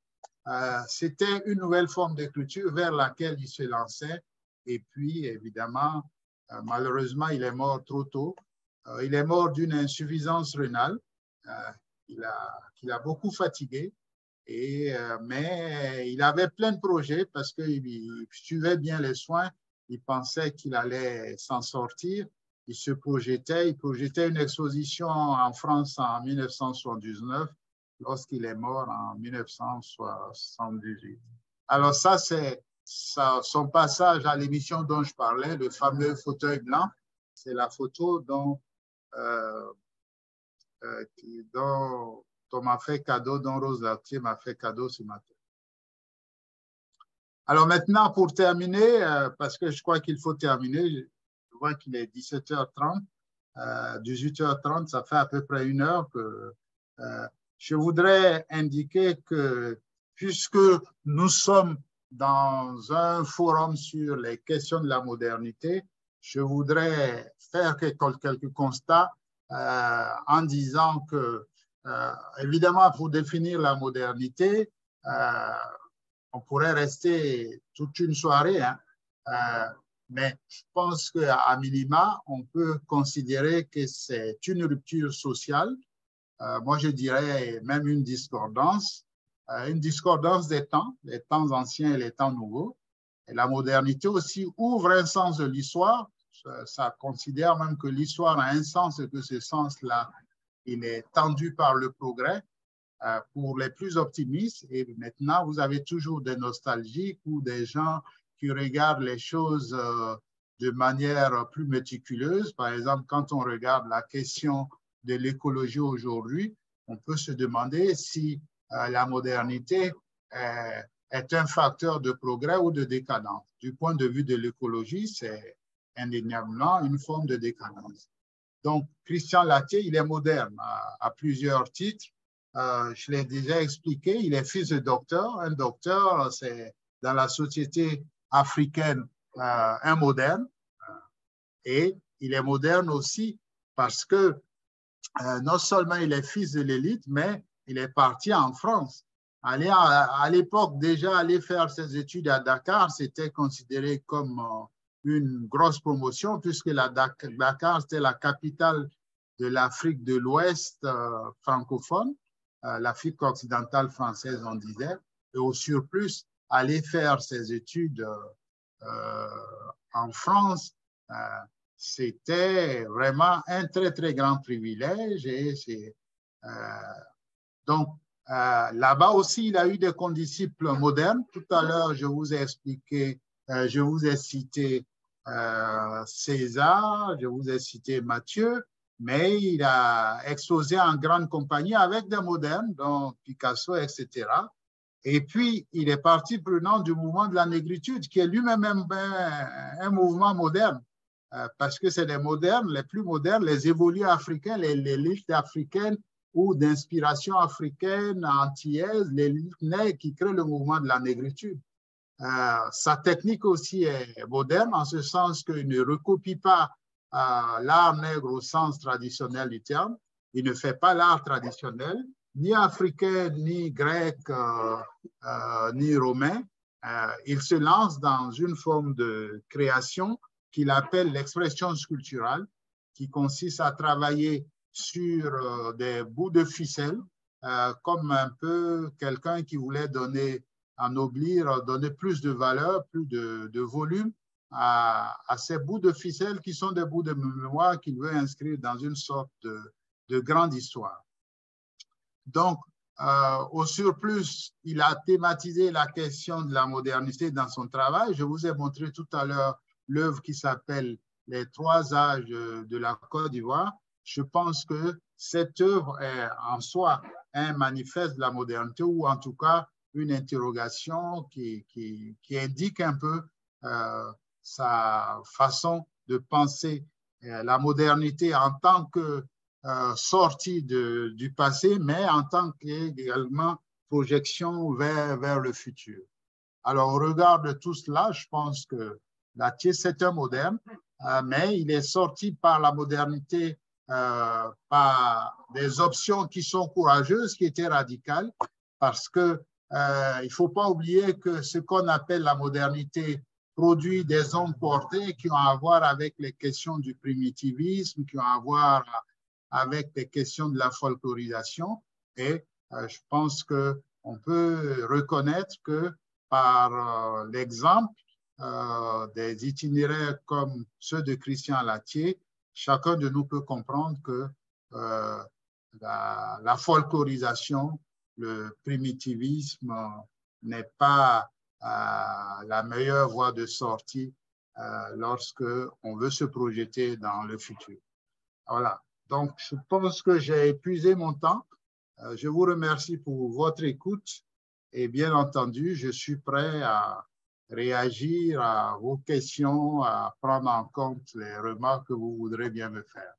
C'était une nouvelle forme d'écriture vers laquelle il se lançait. Et puis, évidemment, malheureusement, il est mort trop tôt. Il est mort d'une insuffisance rénale qui l'a beaucoup fatigué. Mais il avait plein de projets parce qu'il suivait bien les soins. Il pensait qu'il allait s'en sortir. Il projetait une exposition en France en 1979 lorsqu'il est mort en 1978. Alors ça, c'est son passage à l'émission dont je parlais, le fameux fauteuil blanc. C'est la photo dont on m'a fait cadeau, dont Rose Lathier m'a fait cadeau ce matin. Alors maintenant, pour terminer, parce que je crois qu'il faut terminer, je vois qu'il est 17h30, 18h30, ça fait à peu près une heure que je voudrais indiquer que puisque nous sommes dans un forum sur les questions de la modernité, je voudrais faire quelques constats en disant que évidemment, pour définir la modernité, on pourrait rester toute une soirée, hein, mais je pense qu'à minima, on peut considérer que c'est une rupture sociale. Moi, je dirais même une discordance des temps, les temps anciens et les temps nouveaux. Et la modernité aussi ouvre un sens de l'histoire. Ça considère même que l'histoire a un sens et que ce sens-là, il est tendu par le progrès pour les plus optimistes. Et maintenant, vous avez toujours des nostalgiques ou des gens qui regardent les choses de manière plus méticuleuse. Par exemple, quand on regarde la question de l'écologie aujourd'hui, on peut se demander si la modernité est un facteur de progrès ou de décadence. Du point de vue de l'écologie, c'est indéniablement une forme de décadence. Donc, Christian Lathier, il est moderne à plusieurs titres. Je l'ai déjà expliqué, il est fils de docteur. Un docteur, c'est dans la société africaine un moderne. Et il est moderne aussi parce que non seulement il est fils de l'élite, mais il est parti en France. À l'époque, déjà, aller faire ses études à Dakar, c'était considéré comme une grosse promotion puisque Dakar, c'était la capitale de l'Afrique de l'Ouest francophone, l'Afrique occidentale française, on disait. Et au surplus, aller faire ses études en France, c'était vraiment un très, très grand privilège. Et donc, là-bas aussi, il a eu des condisciples modernes. Tout à l'heure, je vous ai expliqué, je vous ai cité César, je vous ai cité Mathieu, mais il a exposé en grande compagnie avec des modernes, dont Picasso, etc. Et puis, il est partie prenante du mouvement de la négritude, qui est lui-même un mouvement moderne, parce que c'est les modernes, les plus modernes, les évolués africains, les listes africaines ou d'inspiration africaine, antillaise, les listes qui créent le mouvement de la négritude. Sa technique aussi est moderne, en ce sens qu'il ne recopie pas l'art nègre au sens traditionnel du terme. Il ne fait pas l'art traditionnel, ni africain, ni grec, ni romain. Il se lance dans une forme de création qu'il appelle l'expression sculpturale, qui consiste à travailler sur des bouts de ficelle, comme un peu quelqu'un qui voulait ennoblir, donner plus de valeur, plus de volume à ces bouts de ficelle qui sont des bouts de mémoire qu'il veut inscrire dans une sorte de grande histoire. Donc, au surplus, il a thématisé la question de la modernité dans son travail. Je vous ai montré tout à l'heure l'œuvre qui s'appelle « Les trois âges de la Côte d'Ivoire ». Je pense que cette œuvre est en soi un manifeste de la modernité, ou en tout cas une interrogation qui indique un peu sa façon de penser la modernité en tant que sortie du passé, mais en tant qu'également projection vers le futur. Alors, au regard de tout cela, je pense que Lathié, c'est un moderne, mais il est sorti par la modernité, par des options qui sont courageuses, qui étaient radicales, parce que il ne faut pas oublier que ce qu'on appelle la modernité produit des ondes portées qui ont à voir avec les questions du primitivisme, qui ont à voir avec les questions de la folklorisation. Et je pense qu'on peut reconnaître que par l'exemple des itinéraires comme ceux de Christian Lathié, chacun de nous peut comprendre que la folklorisation, le primitivisme n'est pas la meilleure voie de sortie lorsque on veut se projeter dans le futur. Voilà. Donc, je pense que j'ai épuisé mon temps. Je vous remercie pour votre écoute et bien entendu, je suis prêt à réagir à vos questions, à prendre en compte les remarques que vous voudrez bien me faire.